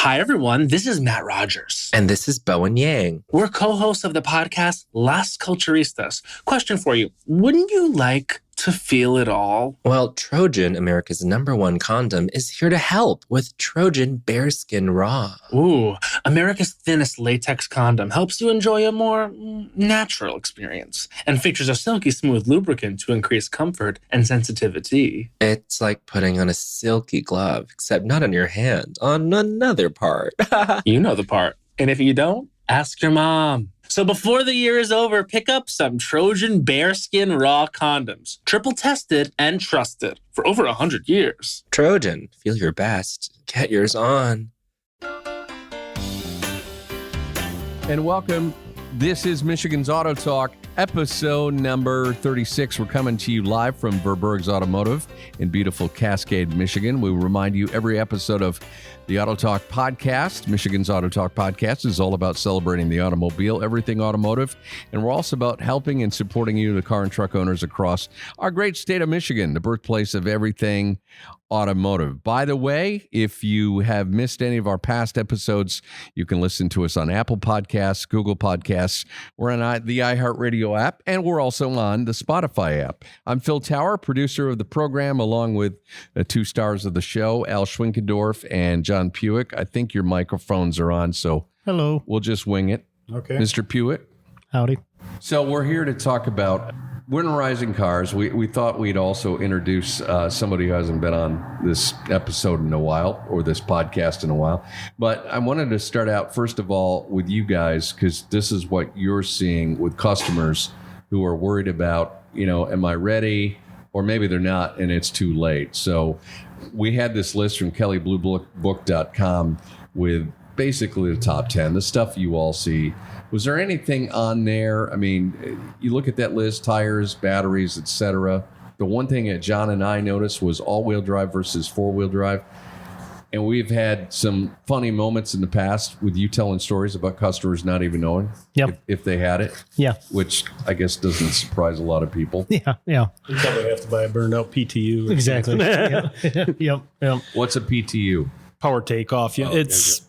Hi, everyone. This is Matt Rogers. And this is Bowen Yang. We're co-hosts of the podcast Las Culturistas. Question for you. Wouldn't you like to feel it all? Well, Trojan, America's #1 condom, is here to help with Trojan Bearskin Raw. Ooh, America's thinnest latex condom helps you enjoy a more natural experience and features a silky smooth lubricant to increase comfort and sensitivity. It's like putting on a silky glove, except not on your hand, on another part. You know the part. And if you don't, ask your mom. So before the year is over, pick up some Trojan Bearskin Raw condoms. Triple tested and trusted for over 100 years. Trojan, feel your best. Get yours on. And welcome. This is Michigan's Auto Talk, episode number 36. We're coming to you live from Verberg's Automotive in beautiful Cascade, Michigan. We remind you every episode of the Auto Talk podcast, Michigan's Auto Talk podcast, is all about celebrating the automobile, everything automotive. And we're also about helping and supporting you, the car and truck owners across our great state of Michigan, the birthplace of everything automotive. By the way, if you have missed any of our past episodes, you can listen to us on Apple Podcasts, Google Podcasts. We're on the iHeartRadio app, and we're also on the Spotify app. I'm Phil Tower, producer of the program, along with the two stars of the show, Al Schwinkendorf and John Pewick. I think your microphones are on, so hello. We'll just wing it. Okay. Mr. Pewick. Howdy. So we're here to talk about winterizing cars. We thought we'd also introduce somebody who hasn't been on this episode in a while, or this podcast in a while. But I wanted to start out, first of all, with you guys, because this is what you're seeing with customers who are worried about, am I ready? Or maybe they're not, and it's too late. So we had this list from kellybluebook.com with basically the top 10, the stuff you all see. Was there anything on there? I mean, you look at that list, tires, batteries, etc. The one thing that John and I noticed was all-wheel drive versus four-wheel drive. And we've had some funny moments in the past with you telling stories about customers not even knowing if they had it. Yeah. Which I guess doesn't surprise a lot of people. Yeah. You probably have to buy a burned out PTU. Exactly. Yep. What's a PTU? Power takeoff. Yeah, it's,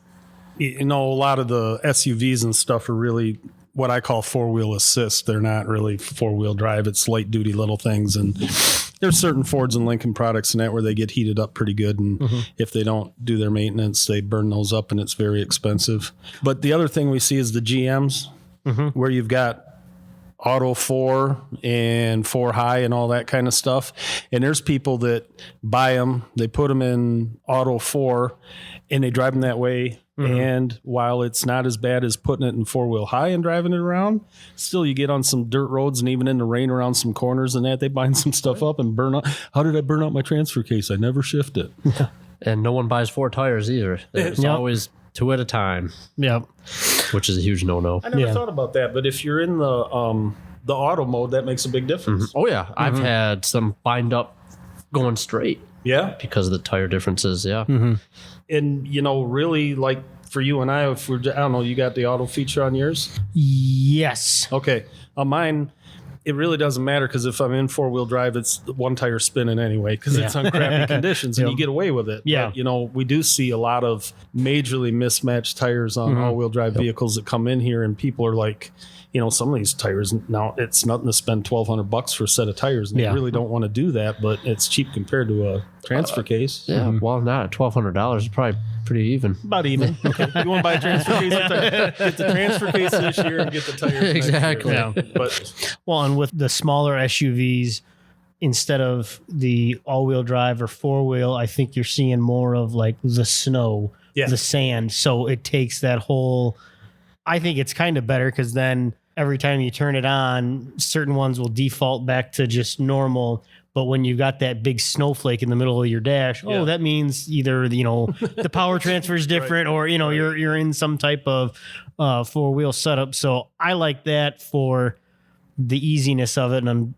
a lot of the SUVs and stuff are really what I call four-wheel assist. They're not really four-wheel drive. It's light-duty little things. And there's certain Fords and Lincoln products in that where they get heated up pretty good. And if they don't do their maintenance, they burn those up and it's very expensive. But the other thing we see is the GMs, where you've got Auto 4 and 4 High and all that kind of stuff. And there's people that buy them, they put them in Auto 4 and they drive them that way. And while it's not as bad as putting it in 4-wheel high and driving it around, still you get on some dirt roads and even in the rain around some corners and that, they bind some stuff up and burn up. How did I burn out my transfer case? I never shift it. And no one buys 4 tires either. There's always 2 at a time. Yep. Which is a huge no-no. I never thought about that, but if you're in the auto mode, that makes a big difference. Oh yeah, I've had some bind up going straight. Yeah, because of the tire differences. Yeah. And really, like for you and I, if we're, I don't know, you got the auto feature on yours? Yes. Okay. On mine, it really doesn't matter because if I'm in 4-wheel drive, it's one tire spinning anyway because it's on crappy conditions and you get away with it. Yeah. But, we do see a lot of majorly mismatched tires on all-wheel drive vehicles that come in here and people are like, some of these tires now, it's nothing to spend $1,200 for a set of tires. And they really don't want to do that, but it's cheap compared to a transfer case. Yeah. Well, not $1,200. It's probably pretty even. About even. Okay. You want to buy a transfer case? Get the transfer case this year and get the tires exactly. next year. But and with the smaller SUVs, instead of the all-wheel drive or four-wheel, I think you're seeing more of like the snow, the sand. So it takes that whole. I think it's kind of better because then every time you turn it on, certain ones will default back to just normal. But when you've got that big snowflake in the middle of your dash, that means either, the power transfer is different or, you're in some type of 4-wheel setup. So I like that for the easiness of it, and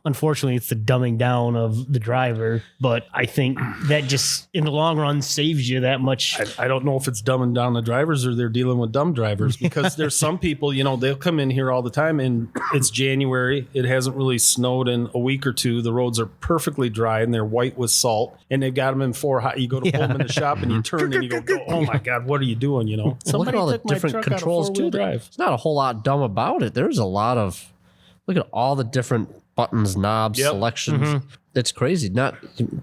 unfortunately, it's the dumbing down of the driver. But I think that just in the long run saves you that much. I don't know if it's dumbing down the drivers or they're dealing with dumb drivers, because there's some people, they'll come in here all the time and it's January. It hasn't really snowed in a week or two. The roads are perfectly dry and they're white with salt, and they've got them in 4 high. You go to pull them in the shop and you turn and you go, oh my God, what are you doing? Look at all the different controls too. There's not a whole lot dumb about it. There's a lot of, look at all the different buttons, knobs, selections. It's crazy. Not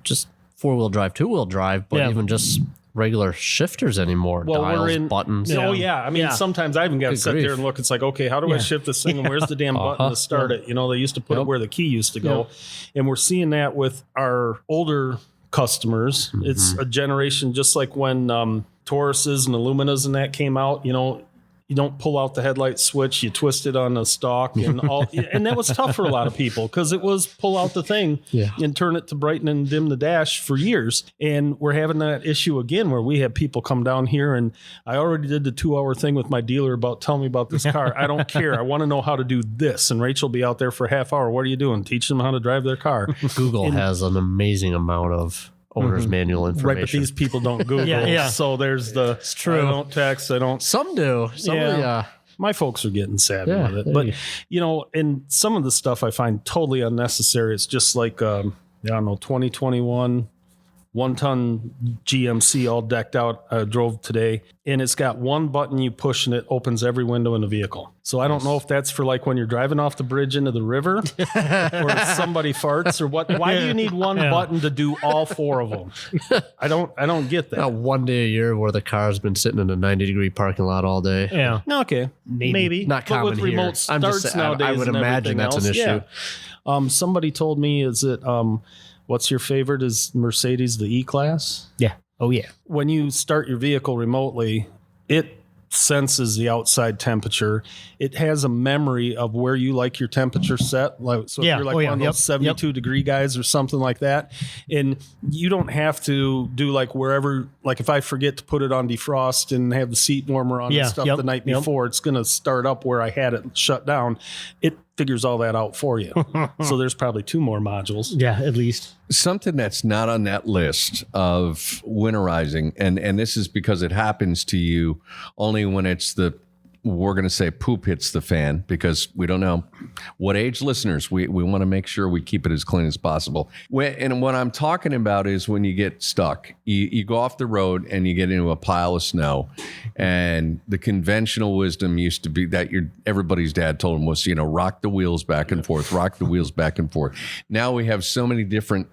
just 4-wheel drive, 2-wheel drive, but even just regular shifters anymore. Well, dials, buttons. Oh yeah. I mean, sometimes I even got to sit there and look. It's like, okay, how do I shift this thing? And where's the damn button to start it? They used to put it where the key used to go. And we're seeing that with our older customers. It's a generation, just like when Tauruses and Illuminas and that came out, you don't pull out the headlight switch, you twist it on a stalk and all. And that was tough for a lot of people, because it was pull out the thing and turn it to brighten and dim the dash for years. And we're having that issue again, where we have people come down here, and I already did the 2-hour thing with my dealer about telling me about this car. I don't care. I want to know how to do this. And Rachel will be out there for a half hour. What are you doing? Teach them how to drive their car. Google has an amazing amount of owner's manual information. Right, but these people don't Google. So there's the, it's true. I don't text, I don't. Some do. My folks are getting savvy with it. But, and some of the stuff I find totally unnecessary. It's just like, 2021 1-ton GMC all decked out. I drove today, and it's got one button you push and it opens every window in the vehicle. So I don't know if that's for like when you're driving off the bridge into the river or if somebody farts or what. Why do you need one button to do all 4 of them? I don't get that. One day a year where the car's been sitting in a 90-degree parking lot all day. Yeah. Okay. Maybe. Not common with remote here. starts nowadays, I would imagine that's an issue. Yeah. Somebody told me, is it what's your favorite? Is Mercedes the E-Class? Yeah. Oh, yeah. When you start your vehicle remotely, it senses the outside temperature. It has a memory of where you like your temperature set. So if you're like one of those 72 degree guys or something like that, and you don't have to do like wherever, like if I forget to put it on defrost and have the seat warmer on and stuff the night before, it's going to start up where I had it shut down. It figures all that out for you. So there's probably 2 more modules. Yeah, at least. Something that's not on that list of winterizing, and this is because it happens to you only when it's we're going to say poop hits the fan, because we don't know what age listeners. We want to make sure we keep it as clean as possible. And what I'm talking about is when you get stuck, you go off the road and you get into a pile of snow, and the conventional wisdom used to be that everybody's dad told them was, rock the wheels back and forth, rock the wheels back and forth. Now we have so many different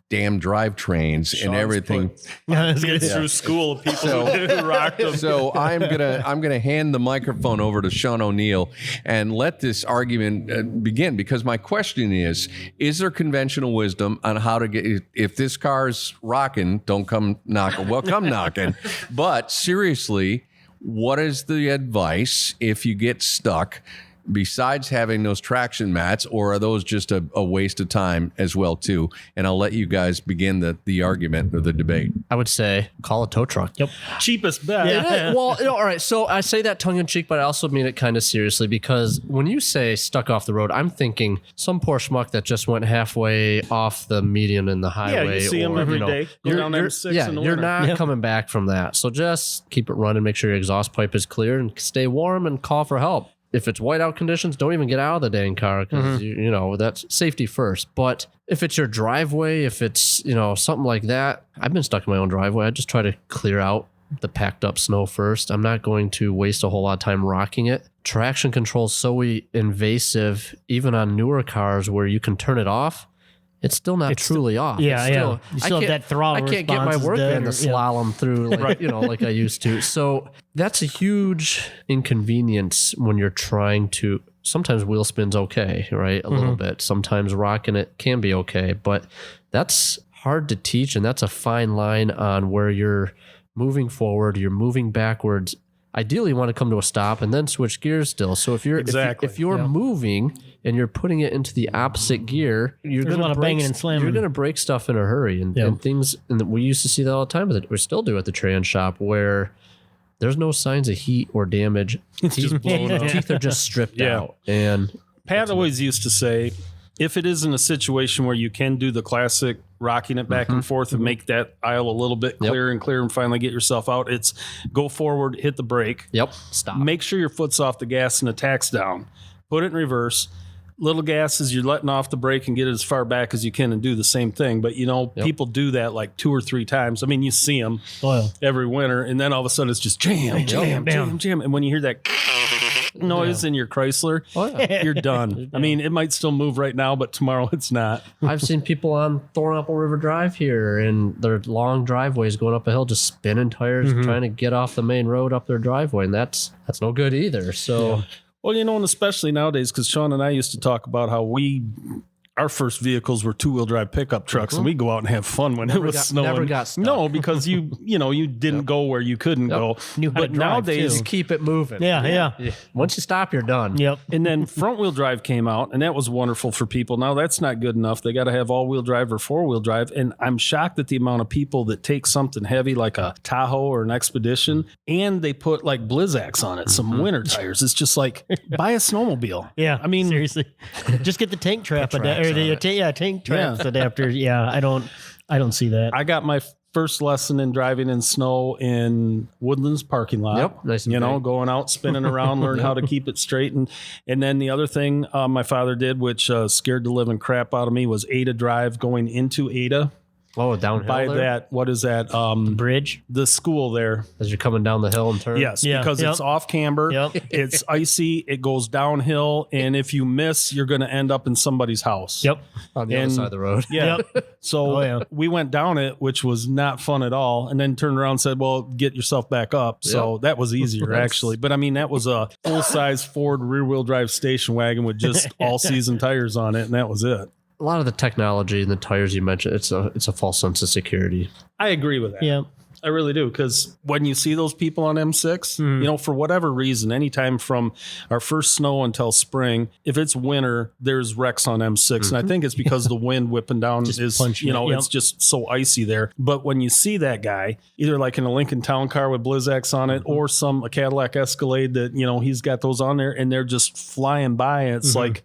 damn drivetrains and everything. Kids through school, people who rocked them. So I'm gonna hand the microphone over to Sean O'Neill and let this argument begin, because my question is there conventional wisdom on how to get, if this car's rocking, don't come knocking. Well, come knocking. But seriously, what is the advice if you get stuck, besides having those traction mats, or are those just a waste of time as well too? And I'll let you guys begin the argument or the debate. I would say call a tow truck. Yep. Cheapest bet. Yeah. Well, all right. So I say that tongue in cheek, but I also mean it kind of seriously, because when you say stuck off the road, I'm thinking some poor schmuck that just went halfway off the median in the highway. Yeah, you see them every day. Go down M6 in the you're winter. not coming back from that. So just keep it running, make sure your exhaust pipe is clear, and stay warm and call for help. If it's whiteout conditions, don't even get out of the dang car, because you know that's safety first. But if it's your driveway, if it's something like that, I've been stuck in my own driveway. I just try to clear out the packed up snow first. I'm not going to waste a whole lot of time rocking it. Traction control is so invasive, even on newer cars where you can turn it off. It's still not truly off. Yeah, you still have that throttle. I can't get my work van to slalom through like I used to. So that's a huge inconvenience when you're trying to. Sometimes wheel spin's okay, right? A little bit. Sometimes rocking it can be okay, but that's hard to teach, and that's a fine line on where you're moving forward, you're moving backwards. Ideally, you want to come to a stop and then switch gears still. So if you're if you're moving and you're putting it into the opposite gear, you're going to banging and slamming. You're going to break stuff in a hurry, and things. And we used to see that all the time. But we still do at the trans shop, where there's no signs of heat or damage. Teeth are just stripped out, and Pat always used to say, if it isn't a situation where you can do the classic rocking it back and forth and make that aisle a little bit clearer and clear and finally get yourself out, it's go forward, hit the brake. Yep. Stop. Make sure your foot's off the gas and the tack's down. Put it in reverse. Little gas as you're letting off the brake and get it as far back as you can and do the same thing. But, people do that like 2 or 3 times. I mean, you see them every winter, and then all of a sudden it's just jam. And when you hear that noise in your Chrysler, you're done. I mean, it might still move right now, but tomorrow it's not. I've seen people on Thornapple River Drive here, and their long driveways going up a hill, just spinning tires, trying to get off the main road up their driveway, and that's no good either. So, well, and especially nowadays, because Sean and I used to talk about how our first vehicles were 2-wheel drive pickup trucks, and we go out and have fun when it was snowing. Never got stuck. No, because you didn't go where you couldn't go. Knew how to But drive, nowadays, you keep it moving. Yeah. Once you stop, you're done. Yep. and then front wheel drive came out, and that was wonderful for people. Now that's not good enough. They got to have all wheel drive or 4-wheel drive. And I'm shocked at the amount of people that take something heavy like a Tahoe or an Expedition, and they put like Blizzaks on it, some winter tires. It's just like buy a snowmobile. Yeah. I mean, seriously, just get the tank trap tracks on it. tank traps adapter. Yeah, I don't see that. I got my first lesson in driving in snow in Woodlands parking lot. Yep, nice and big. Going out, spinning around, learn how to keep it straight. And then the other thing my father did, which scared the living crap out of me, was Ada Drive going into Ada. Oh, downhill By there? that, what is that? Bridge. The school there. As you're coming down the hill and turn? Yes, Yeah. because it's off camber. Yep. It's icy. It goes downhill. And if you miss, you're going to end up in somebody's house. Yep. On the other side of the road. Yeah. Yep. So we went down it, which was not fun at all, and then turned around and said, well, get yourself back up. So that was easier, actually. But I mean, that was a full-size Ford rear-wheel drive station wagon with just all-season tires on it, and that was it. A lot of the technology and the tires you mentioned, it's a false sense of security. I agree with that. Yeah. I really do, because when you see those people on M6, for whatever reason, anytime from our first snow until spring, if it's winter, there's wrecks on M6. And I think it's because the wind whipping down is, punching it, it's just so icy there. But when you see that guy, either like in a Lincoln Town car with Blizzaks on it, or a Cadillac Escalade that, he's got those on there, and they're just flying by, and it's like,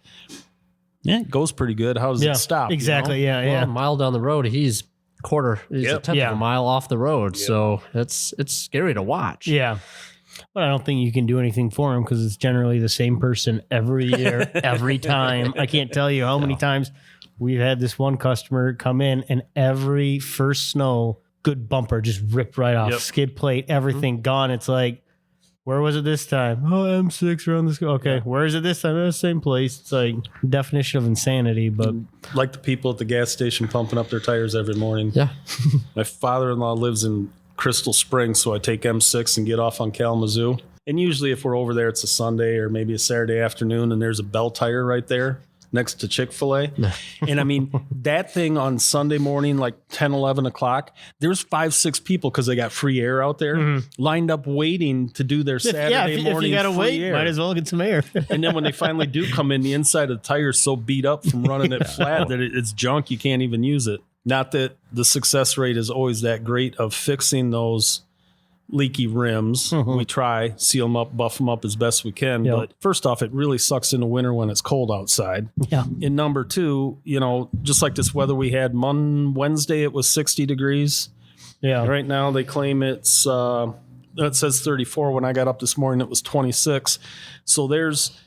yeah, it goes pretty good. How does it stop? Exactly. Well, a mile down the road, he's a tenth of a mile off the road. So it's scary to watch. Yeah. But I don't think you can do anything for him because it's generally the same person every year, every time. I can't tell you how many times we've had this one customer come in, and every first snow, good bumper just ripped right off. Skid plate, everything gone. It's like, where was it this time? Oh, M6 around this. Okay, where is it this time? The same place. It's like definition of insanity, but like the people at the gas station pumping up their tires every morning. Yeah. My father-in-law lives in Crystal Springs, so I take M6 and get off on Kalamazoo. And usually if we're over there, it's a Sunday or maybe a Saturday afternoon, and there's a Bell Tire right there next to Chick-fil-A. And I mean, that thing on Sunday morning, like 10, 11 o'clock, there's 5, 6 people, because they got free air out there, lined up waiting to do their Saturday morning. If you got to free wait, air. might as well get some air. And then when they finally do come in, the inside of the tire is so beat up from running it flat that it's junk. You can't even use it. Not that the success rate is always that great of fixing those leaky rims. We try, seal them up, buff them up as best we can. Yep. But first off, it really sucks in the winter when it's cold outside. Yeah. And number 2, just like this weather we had Wednesday, it was 60 degrees. Yeah. Right now they claim it says 34. When I got up this morning, it was 26. So there's,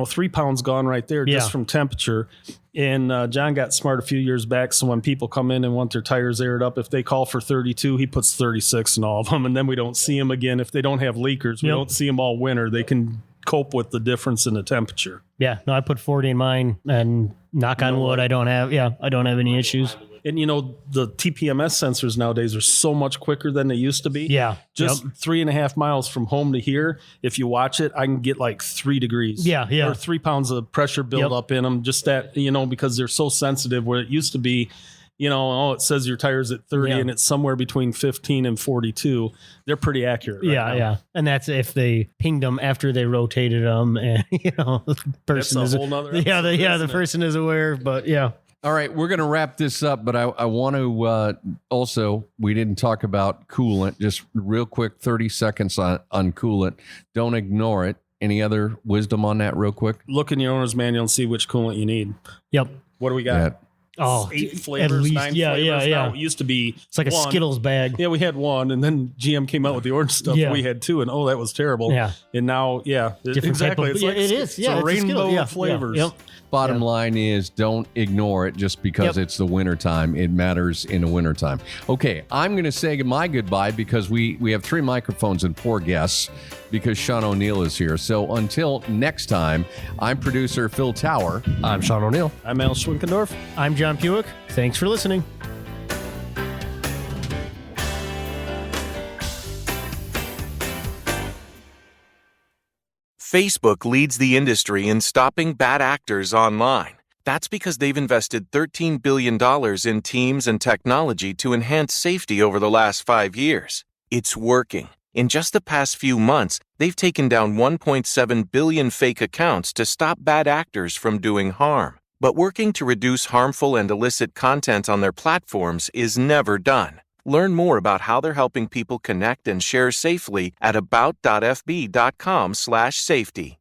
3 pounds gone right there just from temperature. And John got smart a few years back. So when people come in and want their tires aired up, if they call for 32, he puts 36 in all of them. And then we don't see them again. If they don't have leakers, we don't see them all winter. They can cope with the difference in the temperature. Yeah. No, I put 40 in mine, and knock on wood, I don't have any issues. And the TPMS sensors nowadays are so much quicker than they used to be. Yeah. Just 3.5 miles from home to here, if you watch it, I can get like 3 degrees. Yeah. Or 3 pounds of pressure build up in them. Just that, because they're so sensitive, where it used to be, it says your tire's at 30 and it's somewhere between 15 and 42. They're pretty accurate. Right now. Yeah. And that's if they pinged them after they rotated them, and the person That's a is whole nother the episode, person is aware, but yeah. All right, we're going to wrap this up, but I want to also, we didn't talk about coolant. Just real quick, 30 seconds on coolant. Don't ignore it. Any other wisdom on that real quick? Look in your owner's manual and see which coolant you need. Yep. What do we got? Yeah. Oh, 8 at flavors, least, 9 yeah, flavors. yeah. Now, it used to be It's like a one. Skittles bag. Yeah, we had one, and then GM came out with the orange stuff. Yeah. We had 2, and that was terrible. Yeah. And now, Different exactly. type of, It's like it is. Yeah, it's a it's rainbow Skittles. of flavors. Yep. Bottom line is don't ignore it just because Yep. it's the wintertime. It matters in the wintertime. Okay, I'm going to say my goodbye because we have 3 microphones and 4 guests because Sean O'Neill is here. So until next time, I'm producer Phil Tower. I'm Sean O'Neill. I'm Al Schwinkendorf. I'm John Puick. Thanks for listening. Facebook leads the industry in stopping bad actors online. That's because they've invested $13 billion in teams and technology to enhance safety over the last 5 years. It's working. In just the past few months, they've taken down 1.7 billion fake accounts to stop bad actors from doing harm. But working to reduce harmful and illicit content on their platforms is never done. Learn more about how they're helping people connect and share safely at about.fb.com/safety.